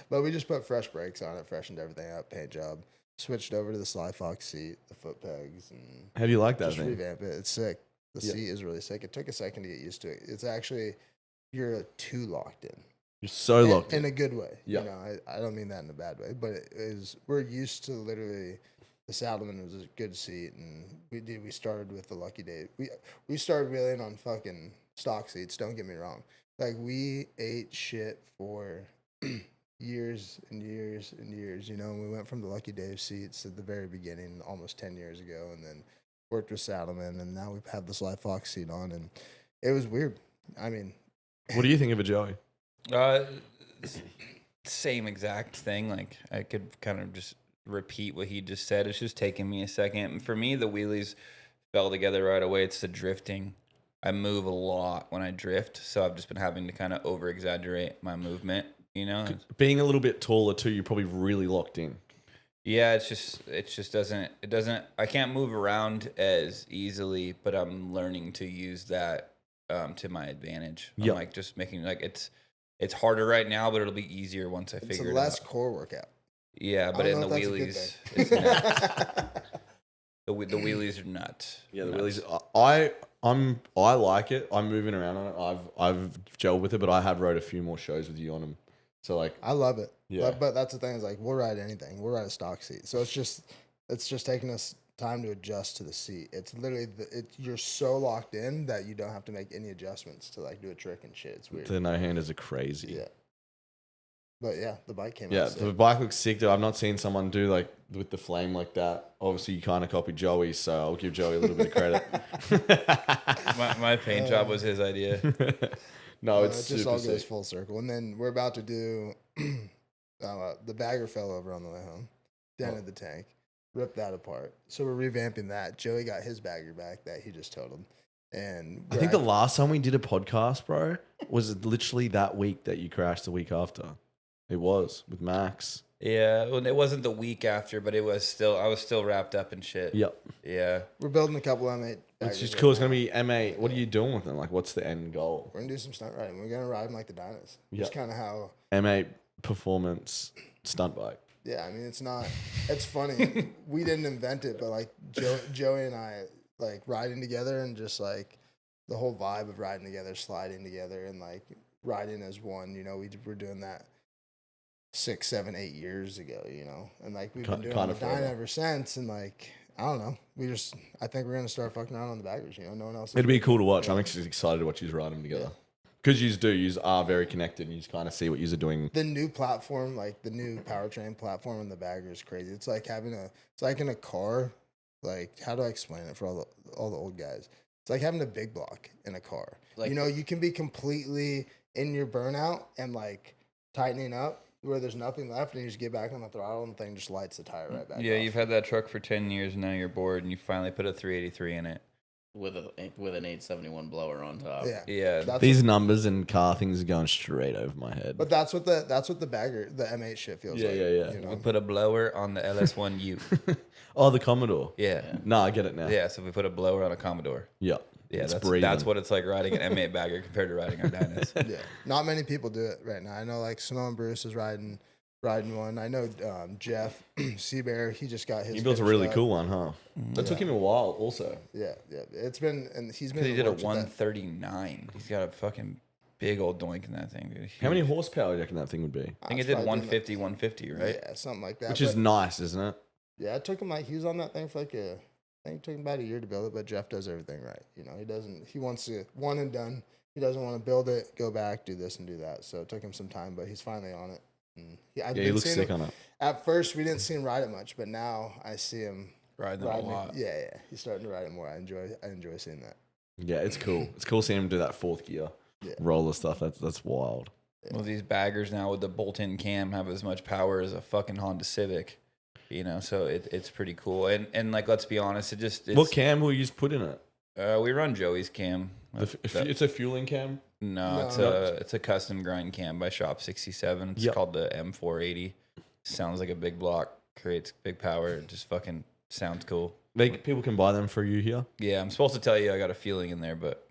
But we just put fresh brakes on it, freshened everything up, paint job, switched over to the Sly Fox seat, the foot pegs, and How do you like that just thing? revamp it. It's sick. The Yeah. seat is really sick. It took a second to get used to it. It's actually, you're too locked in. You're so locked in in. a good way. Yeah. You know, I don't mean that in a bad way, but it is, we're used to literally, the Saddleman was a good seat, and we started with the Lucky Day. We started wheeling on fucking stock seats, don't get me wrong. Like, we ate shit for years and years and years, you know, and we went from the Lucky Dave seats at the very beginning, almost 10 years ago, and then worked with Saddleman, and now we have the Sly Fox seat on, and it was weird. I mean, What do you think of it, Joey? Same exact thing. Like I could kind of just repeat what he just said. It's just taking me a second. And for me, the wheelies fell together right away. It's the drifting. I move a lot when I drift, so I've just been having to kind of over exaggerate my movement. You know, Being a little bit taller too, you're probably really locked in. yeah. It just doesn't. It doesn't. I can't move around as easily, but I'm learning to use that to my advantage. I'm Yep. like just making like it's harder right now, but it'll be easier once I it's figure a it less out. core workout. Yeah, but I in don't the know if wheelies, that's a good it's thing. nuts. The wheelies are nuts. Yeah, the Nuts. wheelies. I like it. I'm moving around on it. I've gelled with it, but I have rode a few more shows with you on them. So like, I love it. Yeah. But that's the thing is like we'll ride anything. We'll ride a stock seat. So it's just taking us time to adjust to the seat. It's literally you're so locked in that you don't have to make any adjustments to like do a trick and shit. It's weird. the no handers are crazy. Yeah. But yeah, the bike came Yeah, out. the sick. bike looks sick though. I've not seen someone do like with the flame like that. Obviously, you kind of copied Joey, so I'll give Joey a little bit of credit. My paint job was his idea. No, It it's just super all goes sick. full circle. And then we're about to do the bagger fell over on the way home, dented the tank, ripped that apart. So we're revamping that. Joey got his bagger back that he just totaled. And I think the last time we did a podcast, bro, was literally that week that you crashed the week after. It was with Max. Yeah, well, it wasn't the week after, but it was still. I was still wrapped up in shit. Yep. Yeah. we're building a couple M8 It's baggers just right cool. It's now. going to be M8. What are you doing with them? Like, what's the end goal? We're gonna do some stunt riding. We're gonna ride them like the Dynas. Yeah. Just kind of how. M8 performance stunt bike. Yeah, I mean it's not. It's funny. We didn't invent it, but like Joey and I like riding together and just like the whole vibe of riding together, sliding together, and like riding as one. You know, we were doing that 6, 7, 8 years ago. You know, and like we've been doing Kind the of Dyna forever. ever since. And like I don't know. I think we're gonna start fucking around on the baggers. No one else. It'd be cool to watch. I'm actually excited to watch you ride them together. Because you are very connected and you just kind of see what you're doing. The new platform, like the new powertrain platform in the bagger is crazy. It's like it's like in a car. Like, how do I explain it for all the old guys? It's like having a big block in a car. Like, you can be completely in your burnout and like tightening up where there's nothing left, and you just get back on the throttle and the thing just lights the tire right back. Yeah, off. you've had that truck for 10 years and now you're bored and you finally put a 383 in it. with an 871 blower on top. Yeah. That's These what- numbers and car things are going straight over my head. But that's what the bagger, the M8 shit feels like. Yeah. You know? We put a blower on the LS1U. Oh, the Commodore. Yeah. No, I get it now. Yeah, so we put a blower on a Commodore. Yeah. Yeah, It's that's breathing. what it's like riding an M8 bagger compared to riding our Dynas. Yeah, not many people do it right now. I know like Snow and Bruce is riding one. I know Jeff Seabear, he just got his. He built a finished really up. cool one, huh? That took him a while also. Yeah. It's been, and he's been. He in did a works with that. 139. He's got a fucking big old doink in that thing, dude. How many Huge. horsepower do you reckon that thing would be? I think it It's did probably 150, 150, right? Yeah, something like that. Which is but- nice, isn't it? Yeah, it took him he was on that thing for I think it took him about a year to build it, but Jeff does everything right. He wants to one and done. He doesn't want to build it, go back, do this and do that. So it took him some time, but he's finally on it. And He looks sick on it. At first, we didn't see him ride it much, but now I see him Riding them a riding lot. it. Yeah. He's starting to ride it more. I enjoy seeing that. Yeah, it's cool. It's cool seeing him do that fourth gear roller stuff. That's wild. Well, these baggers now with the bolt-in cam have as much power as a fucking Honda Civic. So it's pretty cool. And like, let's be honest, it's What cam will you just put in it? we run Joey's cam. It's a fueling cam. No, it's a custom grind cam by Shop 67. It's called the M480. Sounds like a big block, creates big power. It just fucking sounds cool. People can buy them for you here. Yeah, I'm supposed to tell you I got a feeling in there, but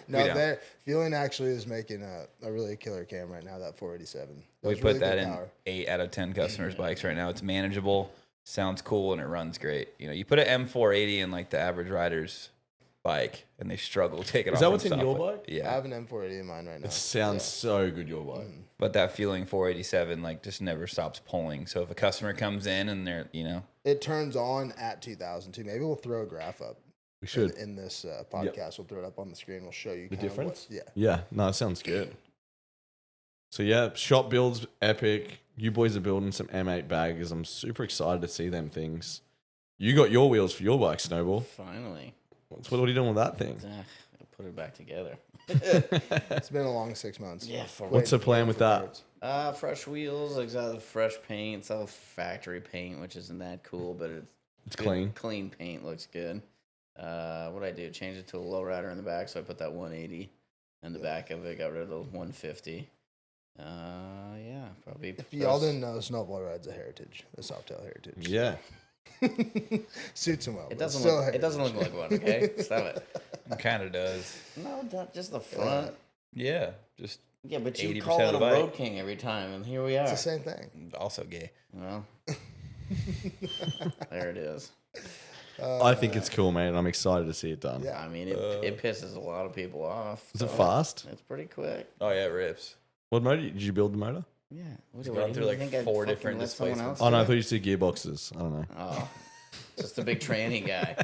No, don't. there. Fueling actually is making a really killer cam right now. That 487. we That's put really that good in power. 8 out of 10 customers' bikes right now. It's manageable, sounds cool, and it runs great. You put an M480 in like the average rider's bike, and they struggle to take it off. Is that and what's in stop your it. bike? I Yeah, have an M480 in mine right now. It sounds so good, your bike. but that Fueling 487 like just never stops pulling. So if a customer comes in and they're It turns on at 2000 too. Maybe we'll throw a graph up. We should. in this podcast. We'll throw it up on the screen. We'll show you The kind of difference? Yeah. Yeah, no, it sounds good. So yeah, shop builds epic. You boys are building some M8 baggers. I'm super excited to see them things. You got your wheels for your bike, Snowball. Finally. What are you doing with that thing? I'll put it back together. It's been a long 6 months. Yeah, for What's the plan with that? fresh wheels, exactly, fresh paint. It's all factory paint, which isn't that cool, but It's good, clean. Clean paint looks good. What I do? Change it to a lowrider in the back, so I put that 180 in the back of it. Got rid of the 150. Yeah, probably. If y'all didn't know, Snowball rides a Heritage, a Softail Heritage. Yeah. Suits him well. It but doesn't still look. Heritage. It doesn't look like one. Okay, stop it. it kind of does. No, not just the front. Yeah, just Yeah, but you 80% call it of a the bike. Road King every time, and here we are. It's the same thing. also gay. Well, there it is. I think it's cool, man. I'm excited to see it done. Yeah. I mean, it pisses a lot of people off. Is it so fast? It's pretty quick. Oh yeah, it rips. What motor did you build the motor? Yeah. What gone through, like, 4 different displacements. displacements. Oh no, I thought you said gearboxes. I don't know. Oh, just a big tranny guy.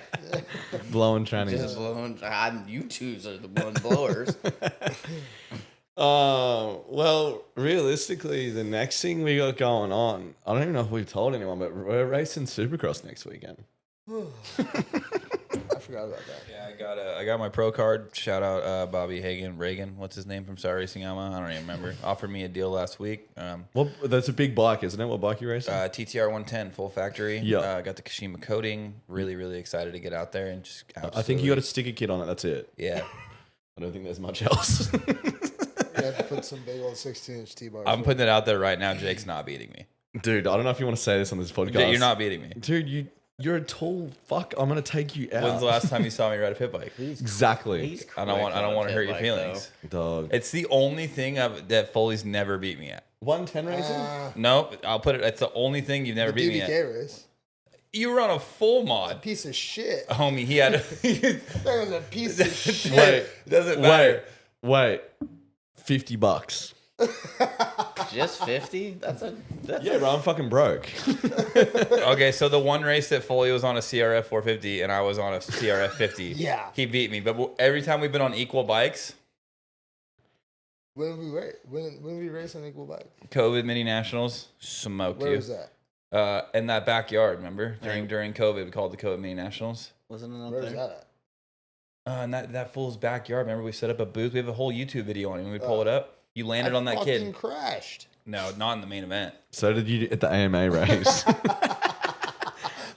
Blowing trannies. Just blowing. You twos are the one blowers. Well, realistically, the next thing we got going on, I don't even know if we've told anyone, but we're racing Supercross next weekend. I forgot about that. Yeah, I got my pro card. Shout out Bobby Reagan. What's his name from Star Racing Alma? I don't even remember. Offered me a deal last week. Well, that's a big bike, isn't it? What bike you racing? TTR 110 full factory. Yeah. Got the Kashima coating. Really, really excited to get out there and just. I think you got a sticker kit on it. That's it. Yeah. I don't think there's much else. You have to put some big old 16-inch T-bars. I'm putting it out there right now. Jake's not beating me. Dude, I don't know if you want to say this on this podcast. Jake, you're not beating me. Dude, you're a tall fuck. I'm gonna take you out. When's the last time you saw me ride a pit bike? Exactly. He's I don't want quick on to a hurt pit your bike, feelings. Dog. It's the only thing that Foley's never beat me at. 110 racing? No, I'll put it. It's the only thing you've never the beat me at. DBK race. You were on a full mod, Piece of shit. homie. He had. That was a piece of shit. Wait. Doesn't matter. Wait. $50. Just 50? That's Yeah, bro, I'm fucking broke. Okay, so the one race that Foley was on a CRF 450 and I was on a CRF 50. Yeah. He beat me. But every time we've been on equal bikes, When we race on equal bikes? COVID mini nationals, smoked Where you. was that? In that backyard, remember? During COVID, we called the COVID mini nationals. Wasn't it up Where was there? that at? In that fool's backyard, remember we set up a booth? We have a whole YouTube video on it. When we pull it up, you landed on that fucking kid. crashed. No, not in the main event. So did you at the AMA race.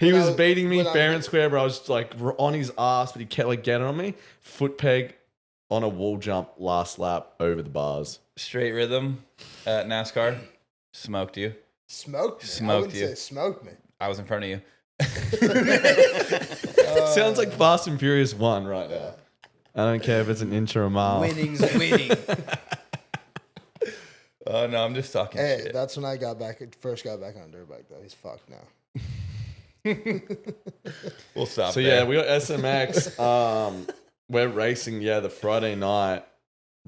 He was beating me fair and square, bro. I was like on his ass, but he kept like getting on me. Foot peg on a wall jump last lap over the bars. Straight rhythm at NASCAR, smoked you. Smoked me. I Smoked wouldn't you. say smoked me. I was in front of you. Sounds like Fast and Furious 1 right now. I don't care if it's an inch or a mile. Winning's winning. Oh no, I'm just talking Hey, shit. that's when I first got back on a dirt bike though. He's fucked now. We'll stop. So there. yeah, we got SMX. We're racing. Yeah, the Friday night.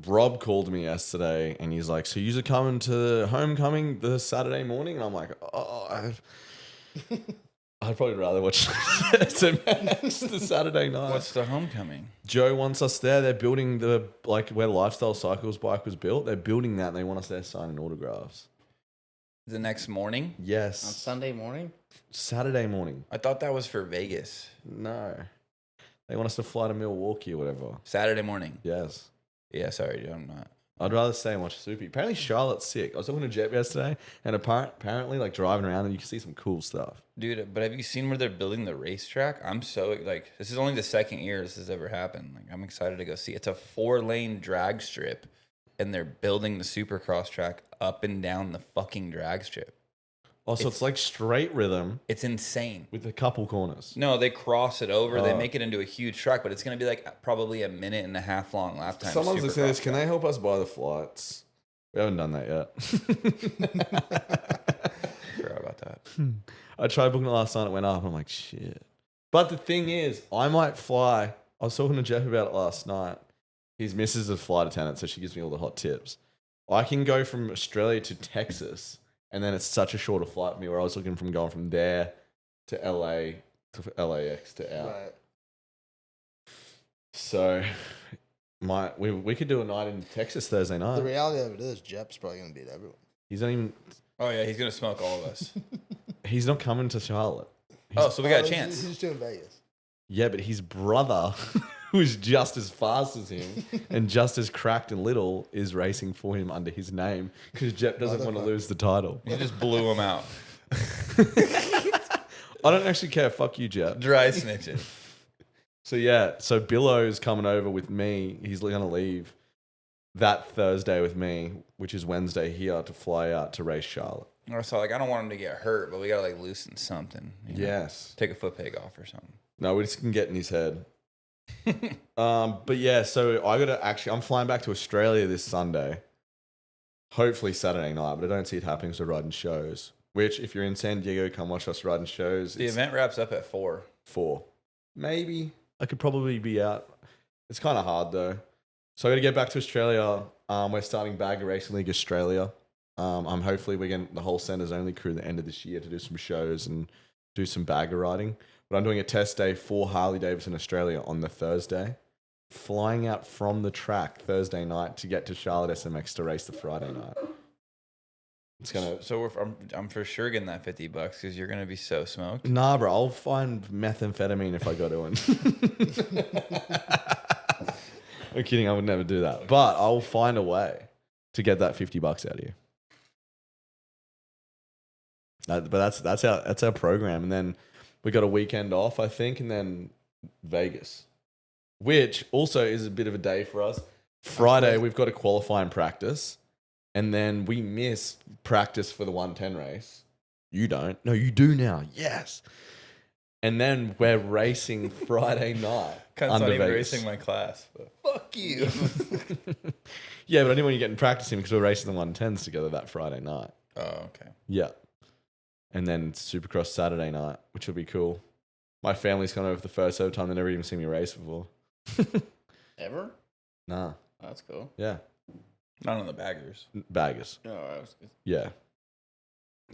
Rob called me yesterday, and he's like, "So you're coming to homecoming the Saturday morning?" And I'm like, "Oh, I'd probably rather watch SMX the Saturday night." What's the homecoming? Joe wants us there. They're building where Lifestyle Cycles bike was built. They're building that, and they want us there signing autographs. The next morning? On Yes, Sunday morning? Saturday morning. I thought that was for Vegas. No, they want us to fly to Milwaukee or whatever. Saturday morning. Yes. Yeah, sorry, dude, I'm not. I'd rather stay and watch Soupy. Apparently Charlotte's sick. I was talking to Jep yesterday, and apparently like driving around and you can see some cool stuff. Dude, but have you seen where they're building the racetrack? I'm so, like, this is only the second year this has ever happened. Like, I'm excited to go see. It's a 4-lane drag strip, and they're building the supercross track up and down the fucking drag strip. Also, it's like straight rhythm It's insane. with a couple corners. No, they cross it over. They Oh. make it into a huge track, but it's going to be like probably a minute and a half long lap time. Someone's listening to this. Supercross Can track. they help us buy the flights? We haven't done that yet. Forgot about that. I tried booking it last night. It went up. I'm like, shit. But the thing is, I might fly. I was talking to Jeff about it last night. His missus is a flight attendant, so she gives me all the hot tips. I can go from Australia to Texas, and then it's such a shorter flight for me where I was looking from going from there to LA to LAX to out. Right. So we could do a night in Texas Thursday The night. reality of it is, Jep's probably gonna beat everyone. He's not even. Oh, yeah, he's going to smoke all of us. He's not coming to Charlotte. Oh, so we got a he's- chance. He's doing Vegas. Yeah, but his brother, who's just as fast as him and just as cracked and little, is racing for him under his name because Jep doesn't want to Motherfucker. lose the title. He just blew him out. I don't actually care. Fuck you, Jep. Dry snitching. So yeah, so Billow's coming over with me. He's going to leave that Thursday with me, which is Wednesday here, to fly out to race Charlotte. So, like, I don't want him to get hurt, but we got to, like, loosen something. you know? Yes. Take a foot peg off or something. No, we just can get in his head. But yeah, so I'm flying back to Australia this Sunday. Hopefully Saturday night, but I don't see it happening because we're riding shows. Which, if you're in San Diego, come watch us riding shows. The It's event wraps up at 4. 4. Maybe. I could probably be out. It's kind of hard though. So I got to get back to Australia. We're starting Bagger Racing League Australia. Hopefully we're getting the whole Centers Only crew at the end of this year to do some shows and do some bagger riding. But I'm doing a test day for Harley Davidson Australia on the Thursday. Flying out from the track Thursday night to get to Charlotte SMX to race the Friday night. It's gonna. So I'm for sure getting that $50 because you're gonna be so smoked. Nah, bro. I'll find methamphetamine if I got to. I'm kidding. I would never do that. But I'll find a way to get that $50 out of you. But that's our program, and then we got a weekend off, I think, and then Vegas, which also is a bit of a day for us. Friday we've got a qualifying practice, and then we miss practice for the 110 race. You don't? No, you do now. Yes. And then we're racing Friday night. Cunt's under not even Vegas. racing my class. But. Fuck you. Yeah, but I didn't want you getting practicing because we're racing the 110s together that Friday night. Oh, okay. Yeah. And then Supercross Saturday night, which will be cool. My family's gone over for the first ever time. They never even seen me race before. Ever? Nah. That's cool. Yeah. Not on the baggers. Baggers. Oh, I was, Yeah.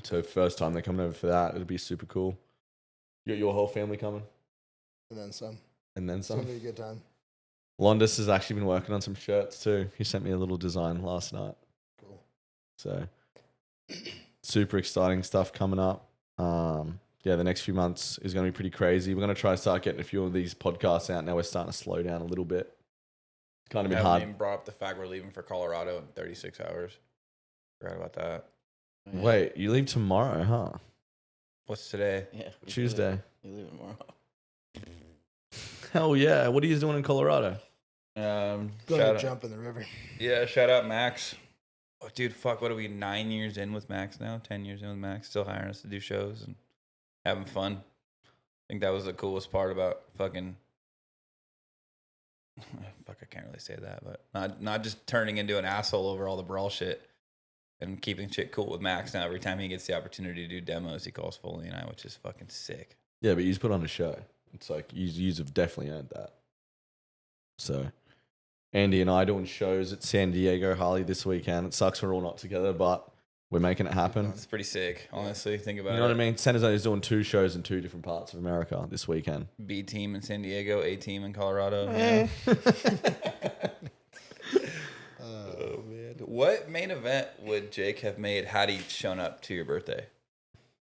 So first time they're coming over for that. It'll be super cool. You got your whole family coming? And then some. And then It's gonna some? be a good time. Londis has actually been working on some shirts too. He sent me a little design last night. Cool. So super exciting stuff coming up. Yeah, the next few months is going to be pretty crazy. We're going to try to start getting a few of these podcasts out. Now we're starting to slow down a little bit. Kind of been I haven't hard. even brought up the fact we're leaving for Colorado in 36 hours. Forgot about that. Wait, you leave tomorrow, huh? What's today? Yeah. Tuesday. You leave tomorrow. Hell yeah. What are you doing in Colorado? Going Shout to out, jump in the river. yeah, shout out Max. Oh, dude, fuck, what are we, 9 years in with Max now? 10 years in with Max, still hiring us to do shows and having fun. I think that was the coolest part about fucking. Fuck, I can't really say that, but not just turning into an asshole over all the brawl shit and keeping shit cool with Max now. Every time he gets the opportunity to do demos, he calls Foley and I, which is fucking sick. Yeah, but you put on a show. It's like you have definitely earned that. So Andy and I doing shows at San Diego Harley this weekend. It sucks we're all not together, but we're making it happen. It's pretty sick, honestly. Think about You it. know what I mean? San Jose is doing 2 shows in 2 different parts of America this weekend. B team in San Diego, A team in Colorado. Eh. Oh man! What main event would Jake have made had he shown up to your birthday?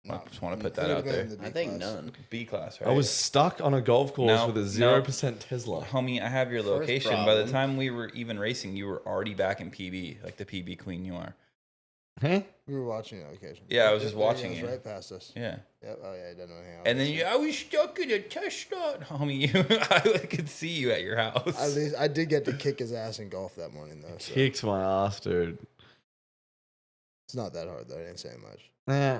I just want to put that out there. I think none. B class, right? I was stuck on a golf course No, with a no. 0% Tesla. Homie, I have your First location. By the problem. time we were even racing, you were already back in PB, like the PB queen you are. Huh? We were watching the location. Yeah, I was just There he watching goes, you. right past us. Yeah. Yep. Oh yeah, he doesn't want to hang out. And with then us. I was stuck in a Tesla. Homie, I could see you at your house. At least I did get to kick his ass in golf that morning though. So Kicked my ass, dude. it's not that hard though. I didn't say much. Nah,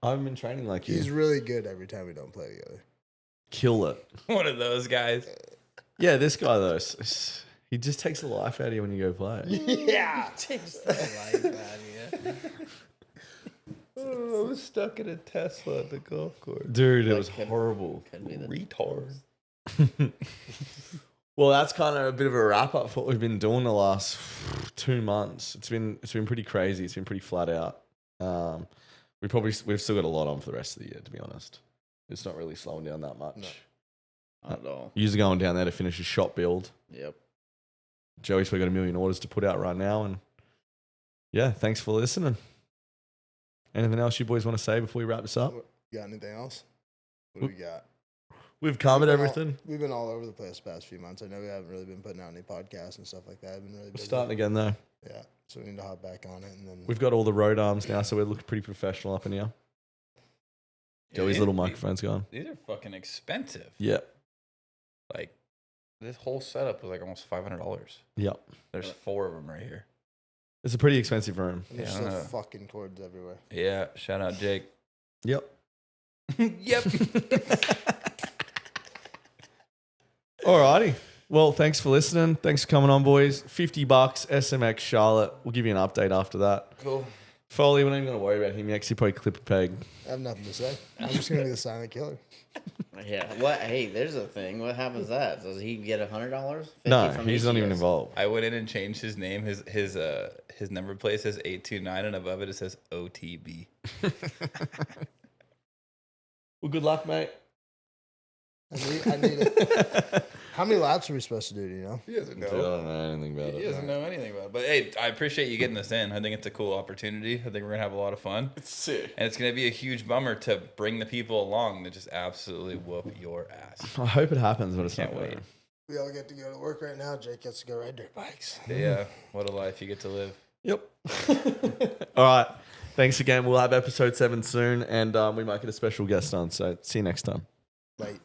I haven't been training like you. He's really good every time we don't play together. Kill it. One of those guys. Yeah, this guy, though, he just takes the life out of you when you go play. Yeah. Takes the life out of you. Oh, I was stuck in a Tesla at the golf course. Dude, it Like, was horrible. Could be the Retard. Well, that's kind of a bit of a wrap up for what we've been doing the last 2 months. It's been pretty crazy. It's been pretty flat out. We've still got a lot on for the rest of the year, to be honest. It's not really slowing down that much. No. Not at all. You're going down there to finish a shop build. Yep. Joey's probably got 1 million orders to put out right now, and yeah, thanks for listening. Anything else you boys want to say before we wrap this up? Got anything else? What do we got? We've covered We've been everything. We've been all over the place the past few months. I know we haven't really been putting out any podcasts and stuff like that. I've been really We're busy. starting again though. Yeah, so we need to hop back on it, and then We've got all the road arms now, so we're looking pretty professional up in here. Joey's little microphone's gone. These are fucking expensive. Yeah. Like, this whole setup was like almost $500. Yep. There's 4 of them right here. It's a pretty expensive room. and there's Yeah, I still don't know. fucking cords everywhere. Yeah, shout out Jake. Yep. Yep. Alrighty. Well, thanks for listening. Thanks for coming on, boys. $50 SMX Charlotte. We'll give you an update after that. Cool. Foley, we're not even going to worry about him. You actually probably clip a peg. I have nothing to say. I'm just gonna be the silent killer. Yeah. What? Hey, there's a thing. What happens that? Does he get $100? No, he's not even involved. I went in and changed his name. His number plate says 829, and above it says OTB. Well, good luck, mate. I need it. How many laps are we supposed to do? Do you know? He doesn't Dude, I don't know anything about He it. doesn't know anything about it. But hey, I appreciate you getting this in. I think it's a cool opportunity. I think we're gonna have a lot of fun. It's sick. And it's gonna be a huge bummer to bring the people along that just absolutely whoop your ass. I hope it happens, but it's Can't not wait. waiting. We all get to go to work right now. Jake gets to go ride dirt bikes. Yeah, what a life you get to live. Yep. All right. Thanks again. We'll have episode 7 soon, and we might get a special guest on. So see you next time. Like.